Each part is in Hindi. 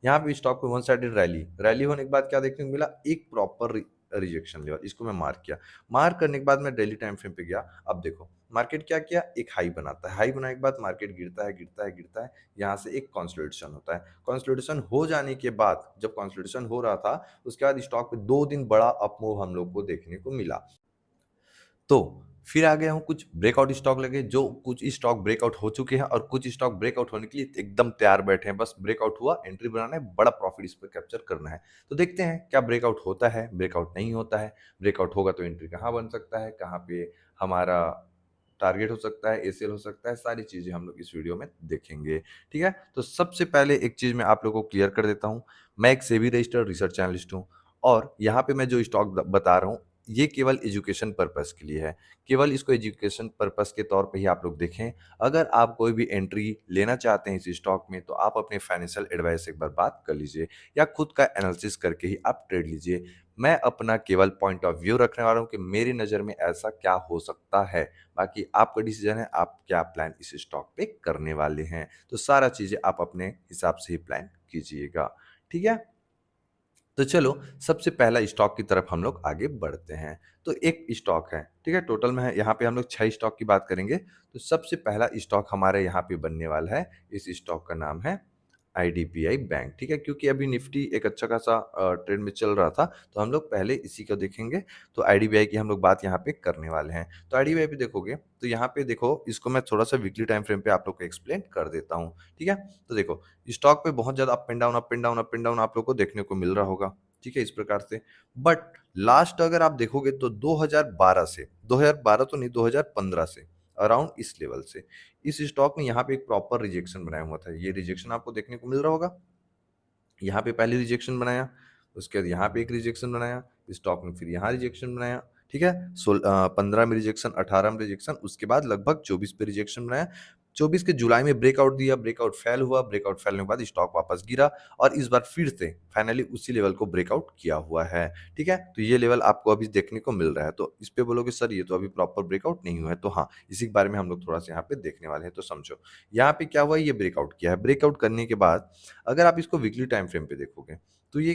यहाँ पे स्टॉक पे वन साइडेड रैली रैली होने के बाद क्या देखने को मिला, एक प्रॉपर रिजेक्शन लेवल, इसको मैं मार्क किया। मार्क करने के बाद मैं डेली टाइम फ्रेम पे गया। अब देखो मार्केट क्या किया, एक हाई बनाता है, हाई बनाने के बाद मार्केट गिरता है गिरता है गिरता है, यहाँ से एक कंसोलिडेशन होता है। कंसोलिडेशन हो जाने के बाद, जब कंसोलिडेशन हो रहा था, उसके बाद स्टॉक पे 2 दिन बड़ा अपमूव हम लोग को देखने को मिला। तो फिर आ गया हूँ, कुछ ब्रेकआउट स्टॉक लगे, जो कुछ स्टॉक ब्रेकआउट हो चुके हैं और कुछ स्टॉक ब्रेकआउट होने के लिए एकदम तैयार बैठे हैं, बस ब्रेकआउट हुआ, एंट्री बनाना है, बड़ा प्रॉफिट इस पर कैप्चर करना है। तो देखते हैं क्या ब्रेकआउट होता है, ब्रेकआउट नहीं होता है, ब्रेकआउट होगा तो एंट्री कहाँ बन सकता है, कहाँ पे हमारा टारगेट हो सकता है, एसीएल हो सकता है, सारी चीजें हम लोग इस वीडियो में देखेंगे। ठीक है, तो सबसे पहले एक चीज मैं आप लोगों को क्लियर कर देता हूँ। मैं एक सेबी रजिस्टर्ड रिसर्च एनालिस्ट हूँ, और यहाँ पे मैं जो स्टॉक बता रहा हूँ, ये केवल एजुकेशन पर्पस के लिए है। केवल इसको एजुकेशन पर्पस के तौर पे ही आप लोग देखें। अगर आप कोई भी एंट्री लेना चाहते हैं इस स्टॉक में, तो आप अपने फाइनेंशियल एडवाइस से एक बार बात कर लीजिए, या खुद का एनालिसिस करके ही आप ट्रेड लीजिए। मैं अपना केवल पॉइंट ऑफ व्यू रखने वाला हूँ कि मेरी नज़र में ऐसा क्या हो सकता है। बाकी आपका डिसीजन है, आप क्या प्लान इस स्टॉक पे करने वाले हैं। तो सारा चीज़ें आप अपने हिसाब से ही प्लान कीजिएगा। ठीक है? तो चलो सबसे पहला स्टॉक की तरफ हम लोग आगे बढ़ते हैं। तो एक स्टॉक है, ठीक है, टोटल में है, यहाँ पे हम लोग 6 स्टॉक की बात करेंगे। तो सबसे पहला स्टॉक हमारे यहाँ पे बनने वाला है, इस स्टॉक का नाम है आईडीबीआई बैंक। ठीक है, क्योंकि अभी निफ्टी एक अच्छा खासा ट्रेंड में चल रहा था, तो हम लोग पहले इसी को देखेंगे। तो आईडीबीआई की हम लोग बात यहाँ पे करने वाले हैं। तो आईडीबीआई पे देखोगे, तो यहाँ पे देखो, इसको मैं थोड़ा सा वीकली टाइम फ्रेम पे आप लोग को एक्सप्लेन कर देता हूँ। ठीक है, तो देखो स्टॉक पे बहुत ज्यादा up and down up and down up and down आप लोग को देखने को मिल रहा होगा। ठीक है, इस प्रकार से। बट लास्ट अगर आप देखोगे तो 2012 से, 2012 तो नहीं, 2015 से अराउंड इस लेवल से इस स्टॉक ने यहाँ पे एक प्रॉपर रिजेक्शन बनाया हुआ था। ये रिजेक्शन आपको देखने को मिल रहा होगा। यहाँ पे पहले रिजेक्शन बनाया, उसके बाद यहाँ पे एक रिजेक्शन बनाया, स्टॉक ने फिर यहाँ रिजेक्शन बनाया। ठीक है, 15 में रिजेक्शन, 18 में रिजेक्शन, उसके बाद लगभग 24 पे रिजेक्शन बनाया। 24 के जुलाई में ब्रेकआउट दिया, ब्रेकआउट फेल हुआ, ब्रेकआउट फैलने के बाद स्टॉक वापस गिरा, और इस बार फिर से फाइनली उसी लेवल को ब्रेकआउट किया हुआ है। ठीक है, तो ये लेवल आपको अभी देखने को मिल रहा है। तो इस पे बोलोगे सर ये तो अभी प्रॉपर ब्रेकआउट नहीं हुआ है, तो हाँ, इसी के बारे में हम लोग थोड़ा सा यहाँ पे देखने वाले हैं। तो समझो यहाँ पे क्या हुआ, ये ब्रेकआउट किया है। ब्रेकआउट करने के बाद अगर आप इसको वीकली टाइम फ्रेम पे देखोगे, तो ये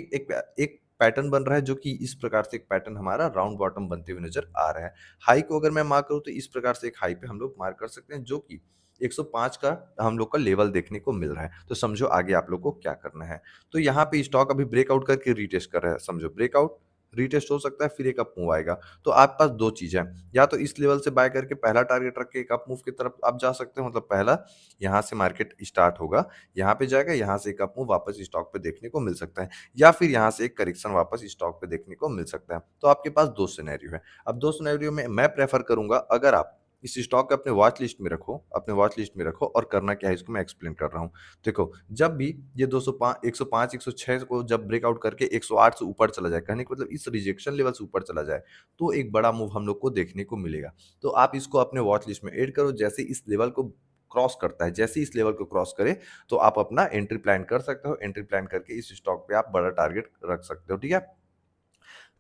एक पैटर्न बन रहा है, जो कि इस प्रकार से एक पैटर्न हमारा राउंड बॉटम बनते हुए नजर आ रहा है। हाई को अगर मैं मार्क करूं, तो इस प्रकार से एक हाई पे हम लोग मार्क कर सकते हैं, जो कि 105 का हम लोग का लेवल देखने को मिल रहा है। तो समझो आगे आप लोग को क्या करना है। तो यहाँ पे स्टॉक अभी ब्रेकआउट करके रीटेस्ट कर रहा है, समझो ब्रेकआउट रीटेस्ट हो सकता है, फिर एक अप मूव आएगा। तो आपके पास दो चीज है, या तो इस लेवल से बाय करके पहला टारगेट रख के एक अप मूव की तरफ आप जा सकते हो, मतलब पहला यहाँ से मार्केट स्टार्ट होगा, यहाँ पे जाएगा, यहाँ से एक अप मूव वापस स्टॉक पे देखने को मिल सकता है, या फिर यहाँ से एक करेक्शन वापस स्टॉक पे देखने को मिल सकता है। तो आपके पास दो सिनेरियो है। अब दो सिनेरियो में मैं प्रेफर करूंगा, अगर आप इस स्टॉक को अपने वॉच लिस्ट में रखो, अपने वॉच लिस्ट में रखो, और करना क्या है इसको मैं एक्सप्लेन कर रहा हूँ। देखो, जब भी ये 205 105 106 को जब ब्रेकआउट करके 108 से ऊपर चला जाए, कहने का मतलब इस रिजेक्शन लेवल से ऊपर चला जाए, तो एक बड़ा मूव हम लोग को देखने को मिलेगा। तो आप इसको अपने वॉच लिस्ट में ऐड करो। जैसे इस लेवल को क्रॉस करता है, जैसे इस लेवल को क्रॉस करे, तो आप अपना एंट्री प्लान कर सकते हो। एंट्री प्लान करके इस स्टॉक पे आप बड़ा टारगेट रख सकते हो। ठीक है,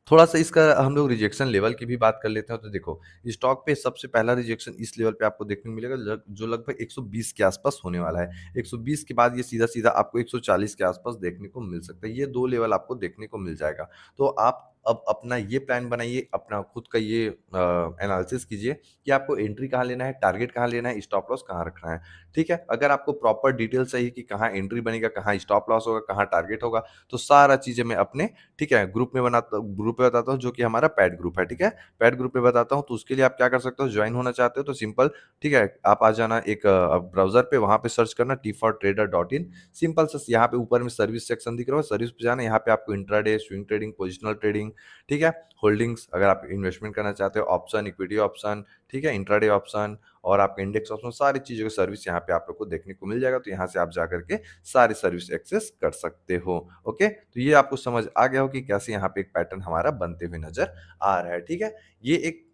थोड़ा सा इसका हम लोग रिजेक्शन लेवल की भी बात कर लेते हैं। तो देखो, स्टॉक पे सबसे पहला रिजेक्शन इस लेवल पे आपको देखने को मिलेगा, जो लगभग 120 के आसपास होने वाला है। 120 के बाद ये सीधा सीधा आपको 140 के आसपास देखने को मिल सकता है। ये दो लेवल आपको देखने को मिल जाएगा। तो आप अब अपना ये प्लान बनाइए, अपना खुद का ये एनालिसिस कीजिए कि आपको एंट्री कहाँ लेना है, टारगेट कहाँ लेना है, स्टॉप लॉस कहाँ रखना है। ठीक है, अगर आपको प्रॉपर डिटेल चाहिए कि कहाँ एंट्री बनेगा, कहाँ स्टॉप लॉस होगा, कहाँ टारगेट होगा, तो सारा चीजें मैं अपने, ठीक है, ग्रुप में बताता हूँ, जो कि हमारा पैड ग्रुप है। ठीक है, पैड ग्रुप में बताता हूँ। तो उसके लिए आप क्या कर सकते हो, ज्वाइन होना चाहते हो तो सिंपल, ठीक है, आप आ जाना एक ब्राउजर पे, वहां पे सर्च करना t4trader.in। सिंपल से यहाँ पे ऊपर में सर्विस सेक्शन दिख रहा है, सर्विस पे जाना, यहाँ पे आपको intraday, swing trading, positional trading, ठीक है, होल्डिंग्स अगर आप इन्वेस्टमेंट करना चाहते हो, ऑप्शन, इक्विटी ऑप्शन, ठीक है, इंट्राडे ऑप्शन, और आपके इंडेक्स ऑप्शन, सारी चीजों की सर्विस यहाँ पे आप लोग को देखने को मिल जाएगा। तो यहाँ से आप जा करके सारी सर्विस एक्सेस कर सकते हो। ओके, तो ये आपको समझ आ गया हो कि कैसे यहाँ पे एक पैटर्न हमारा बनते हुए नजर आ रहा है। ठीक है, ये एक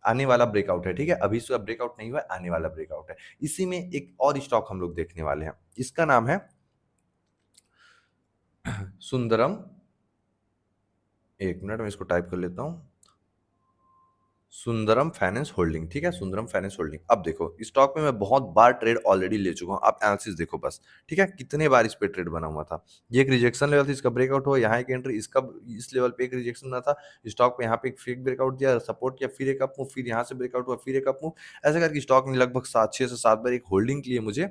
आने वाला ब्रेकआउट है। ठीक है, अभी से ब्रेकआउट नहीं हुआ है, आने वाला ब्रेकआउट है। इसी में एक और स्टॉक हम लोग देखने वाले हैं, इसका नाम है सुंदरम। एक मिनट में इसको टाइप कर लेता हूँ। सुंदरम फाइनेंस होल्डिंग, ठीक है, सुंदरम फाइनेंस होल्डिंग। अब देखो इस स्टॉक में मैं बहुत बार ट्रेड ऑलरेडी ले चुका हूँ, आप एनालिसिस देखो बस, ठीक है, कितने बार इस पे ट्रेड बना हुआ था। ये एक रिजेक्शन लेवल था, इसका ब्रेकआउट हुआ, यहाँ एक एंट्री, इसका इस लेवल पे एक रिजेक्शन बना था, स्टॉक पे यहाँ पे एक फेक ब्रेकआउट दिया, सपोर्ट किया, फिर एक अप मूव, फिर यहाँ से ब्रेकआउट हुआ, फिर एक अप मूव, ऐसे करके स्टॉक ने लगभग 6 से 7 बार एक होल्डिंग के लिए मुझे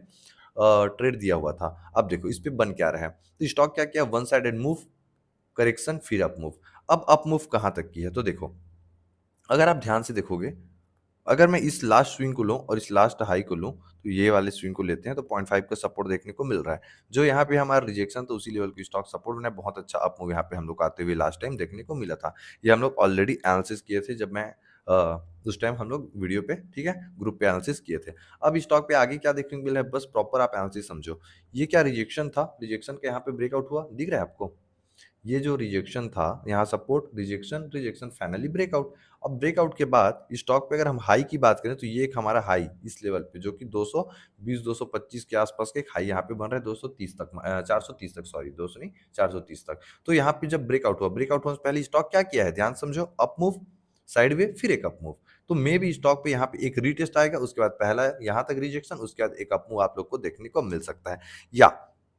ट्रेड दिया हुआ था। अब देखो इस पे बन क्या रहा है, तो स्टॉक क्या किया, वन साइडेड मूव, करेक्शन, फिर अप मूव। अब अप मूव कहाँ तक की है, तो देखो अगर आप ध्यान से देखोगे, अगर मैं इस लास्ट स्विंग को लूँ और इस लास्ट हाई को लूँ, तो ये वाले स्विंग को लेते हैं तो 0.5 का सपोर्ट देखने को मिल रहा है। जो यहाँ पे हमारा रिजेक्शन था उसी लेवल की स्टॉक सपोर्ट बना है, बहुत अच्छा अप मूव यहाँ पे हम लोग को आते हुए लास्ट टाइम देखने को मिला था। ये हम लोग ऑलरेडी एनालिसिस किए थे जब मैं उस टाइम हम लोग वीडियो पे, ठीक है, ग्रुप पे एनालिसिस किए थे। अब इस स्टॉक पे आगे क्या देखने को मिला है, बस प्रॉपर आप एनालिसिस समझो। ये क्या रिजेक्शन था, रिजेक्शन के यहाँ पे ब्रेकआउट हुआ, दिख रहा है आपको? ये जो रिजेक्शन था, यहाँ support, rejection, rejection, finally breakout. अब ब्रेकआउट के बाद स्टॉक पे अगर हम हाई की बात करें तो ये एक हमारा हाई इस लेवल पे जो कि 220 225 के आसपास के एक हाई यहाँ पे बन रहा है 230 तक, 430 तक, सॉरी 200 नहीं 430 तक। तो यहाँ पे जब ब्रेकआउट हुआ से पहले स्टॉक क्या किया है, ध्यान समझो, अप मूव, साइडवे, फिर एक अप मूव। तो मे भी स्टॉक पे यहाँ पे एक रीटेस्ट आएगा, उसके बाद पहला यहाँ तक रिजेक्शन, उसके बाद एक अप मूव आप लोग को देखने को मिल सकता है। या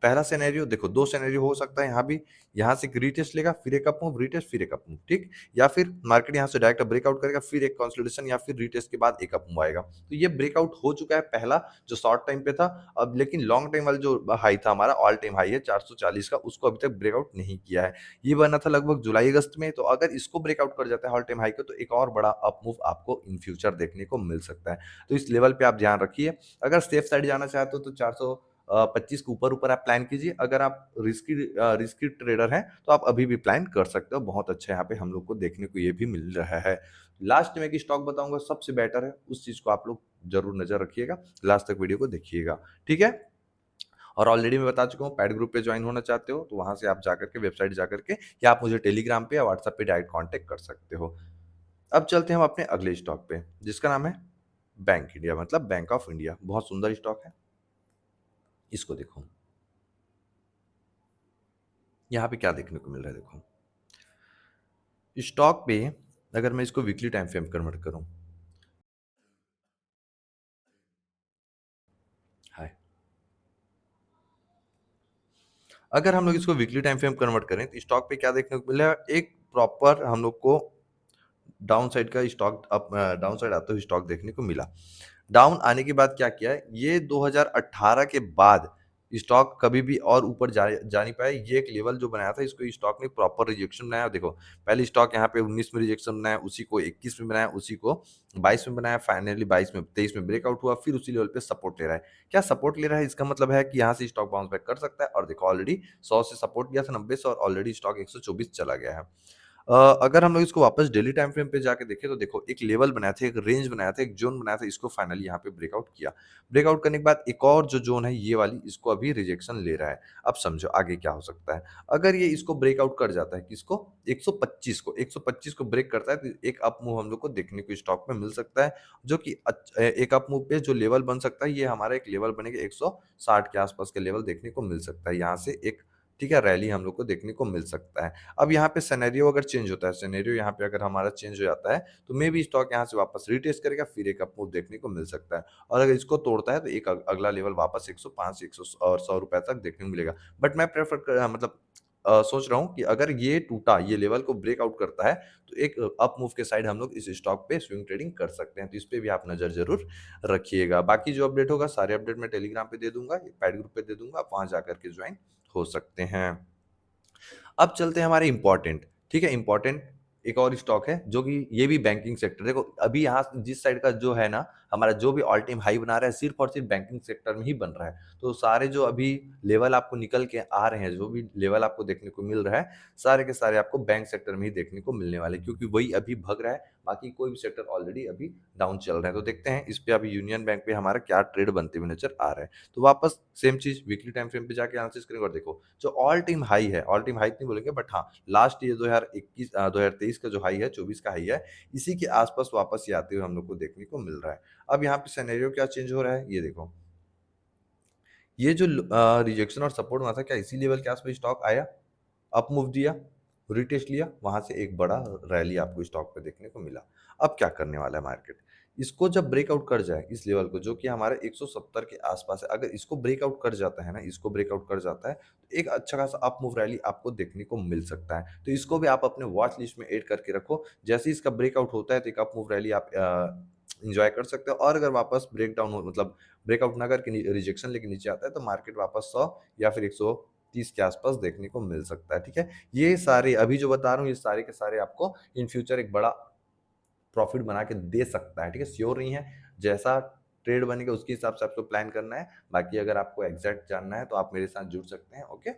पहला सिनेरियो देखो, 2 सिनेरियो हो सकता है यहाँ भी, यहाँ से एक रीटेस्ट लेगा, फिर एक अप मूव, रीटेस्ट, फिर एक अप मूव, ठीक? या फिर मार्केट यहाँ से डायरेक्ट ब्रेकआउट करेगा, फिर एक कंसोलिडेशन या फिर रीटेस्ट के बाद एक अप मूव आएगा। तो ये ब्रेकआउट हो चुका है पहला, जो शॉर्ट टाइम पे था। अब लेकिन लॉन्ग टाइम वाला जो हाई था हमारा, ऑल टाइम हाई है 440 का, उसको अभी तक ब्रेकआउट नहीं किया है। ये बना था लगभग जुलाई अगस्त में, तो अगर इसको ब्रेकआउट कर जाता है ऑल टाइम हाई को, तो एक और बड़ा अप मूव आपको इन फ्यूचर देखने को मिल सकता है। तो इस लेवल पे आप ध्यान रखिए। अगर सेफ साइड जाना चाहते हो तो 425 के ऊपर-ऊपर आप प्लान कीजिए। अगर आप रिस्की ट्रेडर हैं, तो आप अभी भी प्लान कर सकते हो। बहुत अच्छा यहाँ पे हम लोग को देखने को ये भी मिल रहा है। लास्ट में एक स्टॉक बताऊँगा सबसे बेटर है, उस चीज़ को आप लोग ज़रूर नज़र रखिएगा। लास्ट तक वीडियो को देखिएगा, ठीक है? और ऑलरेडी मैं बता चुका हूँ, पेड ग्रुप पे जॉइन होना चाहते हो, तो वहाँ से आप जाकर के वेबसाइट जाकर के, या आप मुझे टेलीग्राम पे या व्हाट्सएप पे डायरेक्ट कॉन्टैक्ट कर सकते हो। अब चलते हैं हम अपने अगले स्टॉक पे, जिसका नाम है बैंक इंडिया, मतलब बैंक ऑफ इंडिया। बहुत सुंदर स्टॉक है। इसको देखो। यहाँ पे क्या देखने को मिल रहा है देखो। स्टॉक पे अगर मैं इसको वीकली टाइम फ्रेम कन्वर्ट करूँ, हाय, अगर हम लोग इसको वीकली टाइम फ्रेम कन्वर्ट करें तो स्टॉक पे क्या देखने को मिला, एक प्रॉपर हम लोग को डाउन साइड का स्टॉक, डाउन साइड आते हुए स्टॉक देखने को मिला। डाउन आने के बाद क्या किया है, ये 2018 के बाद स्टॉक कभी भी और ऊपर जा नहीं पाया। ये एक लेवल जो बनाया था, इसको स्टॉक ने प्रॉपर रिजेक्शन बनाया। देखो पहले स्टॉक यहाँ पे 19 में रिजेक्शन बनाया, उसी को 21 में बनाया, उसी को 22 में बनाया, फाइनली 23 में ब्रेकआउट हुआ, फिर उसी लेवल पे सपोर्ट ले रहा है। क्या सपोर्ट ले रहा है, इसका मतलब है कि यहाँ से स्टॉक बाउंस बैक कर सकता है। और देखो ऑलरेडी 100 से सपोर्ट लिया था, 90 से, और ऑलरेडी स्टॉक 124 चला गया है। अगर हम लोग इसको वापस डेली टाइम फ्रेम पे जाके देखें तो देखो एक लेवल बनाया था, एक रेंज बनाया था, एक जोन बनाया था, इसको फाइनली यहाँ पे ब्रेकआउट किया। ब्रेकआउट करने के बाद एक और जो जोन है ये वाली, इसको अभी रिजेक्शन ले रहा है। अब समझो आगे क्या हो सकता है। अगर ये इसको ब्रेकआउट कर जाता है, किसको, 125 को ब्रेक करता है, तो एक अप मूव हम लोग को देखने को स्टॉक में मिल सकता है। जो कि एक अप मूव पे जो लेवल बन सकता है, ये हमारा एक लेवल बनेगा 160 के आसपास के लेवल देखने को मिल सकता है। यहाँ से एक, ठीक है, रैली हम लोग को देखने को मिल सकता है। अब यहाँ पे सिनेरियो अगर चेंज होता है, सिनेरियो यहाँ पे अगर हमारा चेंज हो जाता है, तो मे बी स्टॉक यहाँ से वापस रिटेस्ट करेगा, फिर एक अप मूव देखने को मिल सकता है। और अगर इसको तोड़ता है तो एक अगला लेवल वापस 105 100 और 100 रुपए तक देखने को मिलेगा। बट मैं प्रेफर कर मतलब सोच रहा हूँ कि अगर ये टूटा, ये लेवल को ब्रेकआउट करता है, तो एक अप मूव के साइड हम लोग इस स्टॉक पे स्विंग ट्रेडिंग कर सकते हैं। तो इस पे भी आप नज़र ज़रूर रखिएगा। बाकी जो अपडेट होगा, सारे अपडेट मैं टेलीग्राम पे दे दूँगा, पैड ग्रुप पे दे दूँगा, आप वहाँ जाकर के ज्वाइन हो सकते हैं। अब चलते हैं हमारे इम्पोर्टेंट, ठीक है, इम्पोर्टेंट एक और स्टॉक है जो कि ये भी बैंकिंग सेक्टर, देखो अभी यहाँ जिस साइड का जो है ना, हमारा जो भी ऑल टाइम हाई बना रहा है, सिर्फ और सिर्फ बैंकिंग सेक्टर में ही बन रहा है। तो सारे जो अभी लेवल आपको निकल के आ रहे हैं, जो भी लेवल आपको देखने को मिल रहा है, सारे के सारे आपको बैंक सेक्टर में ही देखने को मिलने वाले हैं, क्योंकि वही अभी भग रहा है। बाकी कोई भी सेक्टर ऑलरेडी अभी डाउन चल रहा है। तो देखते हैं इस पे अभी यूनियन बैंक पे हमारा क्या ट्रेड बनते हुए नजर आ रहा है। तो वापस सेम चीज वीकली टाइम फ्रेम पे जाके एनालिसिस करेंगे और देखो जो ऑल टाइम हाई है, ऑल टाइम हाई नहीं बोलेंगे, बट हाँ, लास्ट ये 2023 का जो हाई है, 24 का हाई है, इसी के आसपास वापस ये आते हुए हम लोग को देखने को मिल रहा है। अब यहाँ पे सिनेरियो क्या चेंज हो रहा है, ये देखो, ये जो रिजेक्शन और सपोर्ट हुआ था, क्या इसी लेवल के आसपास स्टॉक आया, अप मूव दिया, रिटेस्ट लिया, वहां से एक बड़ा रैली आपको स्टॉक पे देखने को मिला। अब क्या करने वाला है मार्केट, इसको जब ब्रेकआउट कर जाए इस लेवल को जो कि हमारे 170 के आसपास है, अगर इसको ब्रेकआउट कर जाता है ना, इसको ब्रेकआउट कर जाता है, तो एक अच्छा खासा अप मूव रैली आपको देखने को मिल सकता है। तो इसको भी आप अपने वॉच लिस्ट में ऐड करके रखो। जैसे ही इसका ब्रेकआउट होता है तो एक अप मूव रैली आप एन्जॉय कर सकते हो, और अगर वापस ब्रेकडाउन हो मतलब ब्रेकआउट ना करके रिजेक्शन लेके नीचे आता है तो मार्केट वापस 100 या फिर 130 के आसपास देखने को मिल सकता है, ठीक है? ये सारे अभी जो बता रहा हूँ ये सारे के सारे आपको इन फ्यूचर एक बड़ा प्रॉफिट बना के दे सकता है, ठीक है? श्योर नहीं है, जैसा ट्रेड बनेगा उसके हिसाब से आपको प्लान करना है। बाकी अगर आपको एग्ज़ैक्ट जानना है तो आप मेरे साथ जुड़ सकते हैं, ओके?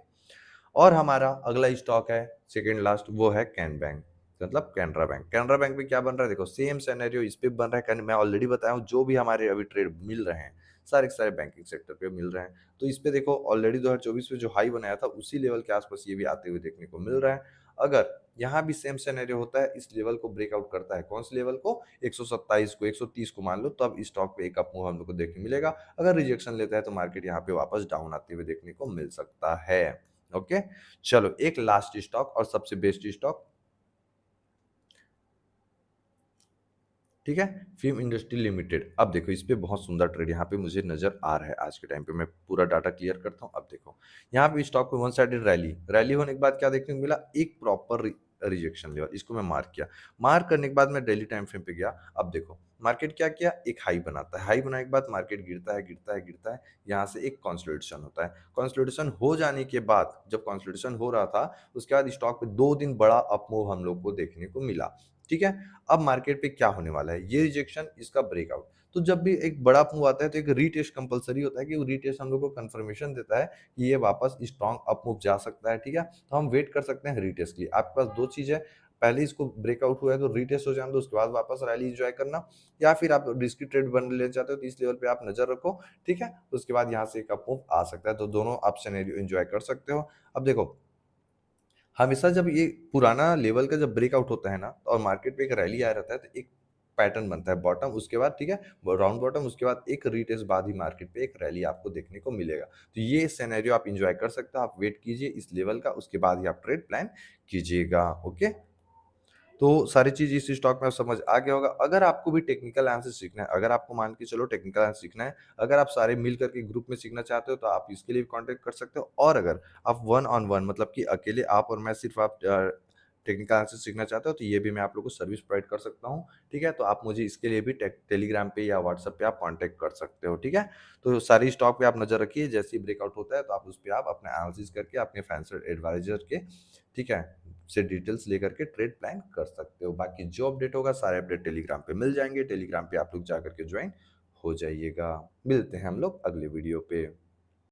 और हमारा अगला स्टॉक है सेकंड लास्ट, वो है कैन बैंक, मतलब कैनरा बैंक। कैनरा बैंक में क्या बन रहा है देखो, सेम सिनेरियो इस पे बन रहा है। मैं ऑलरेडी बताया हूँ जो भी हमारे अभी ट्रेड मिल रहे हैं सारे के सारे बैंकिंग सेक्टर पे मिल रहे हैं। तो इस पे देखो ऑलरेडी 2024 में जो हाई बनाया था उसी लेवल के आसपास ये भी आते हुए देखने को मिल रहा है। अगर यहाँ भी सेम सिनेरियो होता है, इस लेवल को ब्रेकआउट करता है, कौन से लेवल को, 127 को 130 को मान लो, तब इस स्टॉक पे एक अप मूव हम लोग को देखने मिलेगा। अगर रिजेक्शन लेता है तो मार्केट यहाँ पे वापस डाउन आते हुए देखने को मिल सकता है। ओके, चलो एक लास्ट स्टॉक और सबसे बेस्ट स्टॉक, ठीक है, फिल्म इंडस्ट्री लिमिटेड। अब देखो इस पे बहुत सुंदर ट्रेड यहाँ पे मुझे नजर आ रहा है आज के टाइम पे। मैं पूरा डाटा क्लियर करता हूँ। अब देखो यहाँ पे स्टॉक पे वन साइडेड रैली, रैली होने के बाद क्या देखने को मिला, एक प्रॉपर रिजेक्शन लेवल, इसको मैं मार्क किया। मार्क करने के बाद मैं डेली टाइम फ्रेम पे गया। अब देखो मार्केट क्या किया, एक हाई बनाता है, हाई बनाने के बाद मार्केट गिरता है गिरता है गिरता है, यहाँ से एक कंसोलिडेशन होता है। कंसोलिडेशन हो जाने के बाद, जब कंसोलिडेशन हो रहा था उसके बाद स्टॉक पे 2 दिन बड़ा अप मूव हम लोग को देखने को मिला, ठीक है? अब मार्केट पे क्या होने वाला है, ये रिजेक्शन, इसका ब्रेकआउट। तो जब भी एक बड़ा मूव आता है तो एक रीटेस्ट कंपल्सरी होता है कि वो रीटेस्ट हम लोग को कंफर्मेशन देता है कि ये वापस स्ट्रॉन्ग अप मूव जा सकता है, ठीक है? तो हम वेट कर सकते हैं रीटेस्ट के लिए। आपके पास 2 चीज़ है, पहले इसको ब्रेकआउट हुआ है तो रीटेस्ट हो जाने दो, उसके बाद वापस रैली एन्जॉय करना, या फिर आप रिस्की ट्रेड बन लेना चाहते हो तो इस लेवल पे आप नज़र रखो, ठीक है? उसके बाद यहाँ से एक अप मूव आ सकता है, तो दोनों आप सिनेरियो एन्जॉय कर सकते हो। अब देखो हमेशा जब ये पुराना लेवल का जब ब्रेकआउट होता है ना और मार्केट पे एक रैली आ रहता है तो एक पैटर्न बनता है बॉटम, उसके बाद ठीक है राउंड बॉटम, उसके बाद एक रीटेस्ट बाद ही मार्केट पे एक रैली आपको देखने को मिलेगा। तो ये सिनेरियो आप एंजॉय कर सकते हो, आप वेट कीजिए इस लेवल का, उसके बाद ही आप ट्रेड प्लान कीजिएगा। ओके, तो सारी चीज़ इस स्टॉक में समझ आ गया होगा। अगर आपको भी टेक्निकल एनालिसिस सीखना है, अगर आपको मान के चलो टेक्निकल एनालिसिस सीखना है, अगर आप सारे मिल करके ग्रुप में सीखना चाहते हो तो आप इसके लिए भी कॉन्टैक्ट कर सकते हो। और अगर आप वन ऑन वन मतलब कि अकेले आप और मैं सिर्फ आप टेक्निकल एनालिसिस सीखना चाहते हो तो ये भी मैं आप लोगों को सर्विस प्रोवाइड कर सकता हूँ, ठीक है? तो आप मुझे इसके लिए भी टेलीग्राम पे या व्हाट्सएप पे आप कॉन्टैक्ट कर सकते हो, ठीक है? तो सारी स्टॉक पे आप नज़र रखिए, जैसे ही ब्रेकआउट होता है तो आप उस पे आप अपना एनालिसिस करके अपने फाइनेंशियल एडवाइज़र के, ठीक है, से डिटेल्स लेकर के ट्रेड प्लान कर सकते हो। बाकी जो अपडेट होगा सारे अपडेट टेलीग्राम पे मिल जाएँगे, टेलीग्राम पे आप लोग जाकर के ज्वाइन हो जाइएगा। मिलते हैं हम लोग अगले वीडियो पे।